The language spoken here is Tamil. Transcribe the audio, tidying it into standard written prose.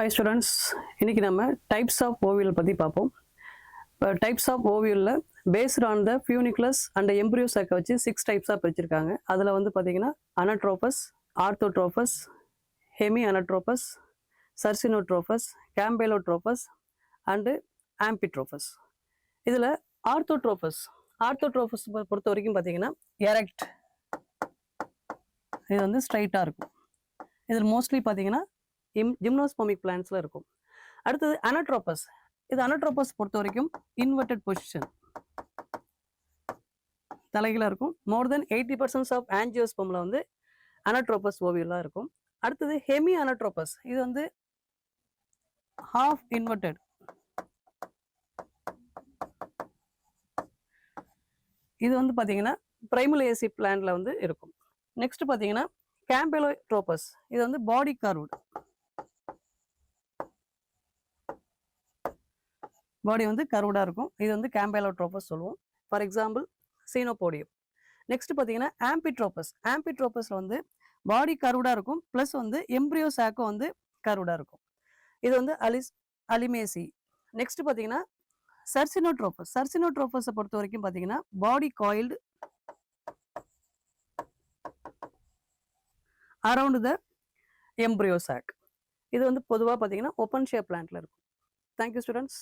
Hi students, இன்னைக்கு நம்ம types of ovule பத்தி பார்ப்போம். Types of ovule based on the funiculus and embryo sac வச்சு 6 types ஆ பிரிச்சிருக்காங்க. அதுல வந்து பாத்தீங்கன்னா anatropous, orthotropous, hemianatropous, sursinotrophous, campylotropous and amphitropous. இதுல orthotropous பொறுத்த வரைக்கும் பாத்தீங்கன்னா erect, இது வந்து ஸ்ட்ரைட்டா இருக்கும். இதில் மோஸ்ட்லி பாத்தீங்கன்னா ஜிம்னோஸ்போமிக் பிளான்ட்ஸ்ல இருக்கும். அடுத்தது அனட்ரோபஸ். இது அனட்ரோபஸ் பொறுத்த வரைக்கும் இன்வெர்டட் பொசிஷன், தலைகீழா இருக்கும். மோர் தென் 80% ஆஃப் ஆஞ்சியோஸ்போம்ல வந்து அனட்ரோபஸ் ஓவியலா இருக்கும். அடுத்தது ஹெமி அனட்ரோபஸ். இது வந்து ஹாஃப் இன்வெர்டட், இது வந்து பாத்தீங்கன்னா பிரைமுலேசி பிளான்ட்ல வந்து இருக்கும். நெக்ஸ்ட் பாத்தீங்கன்னா கேம்பெலோட்ரோபஸ். இது வந்து பாடி கர்வ்டு, பாடி வந்து கர்வ்டா இருக்கும். இது வந்து கேம்பைலோட்ரோபஸ் சொல்லுவோம். For example சீனோபோடியம். நெக்ஸ்ட் பார்த்தீங்கன்னா ஆம்பிட்ரோபஸ்ல வந்து பாடி கர்வ்டா இருக்கும், ப்ளஸ் வந்து எம்ப்ரியோ சாக்கும் வந்து கர்வ்டா இருக்கும். இது வந்து அலிமேசி. நெக்ஸ்ட் பார்த்தீங்கன்னா சர்சினோட்ரோபஸை பொறுத்த வரைக்கும் பார்த்தீங்கன்னா body coiled around the embryo sac. இது வந்து பொதுவாக பார்த்தீங்கன்னா ஓப்பன் ஷேப் பிளான்ட்ல இருக்கும். Thank you students.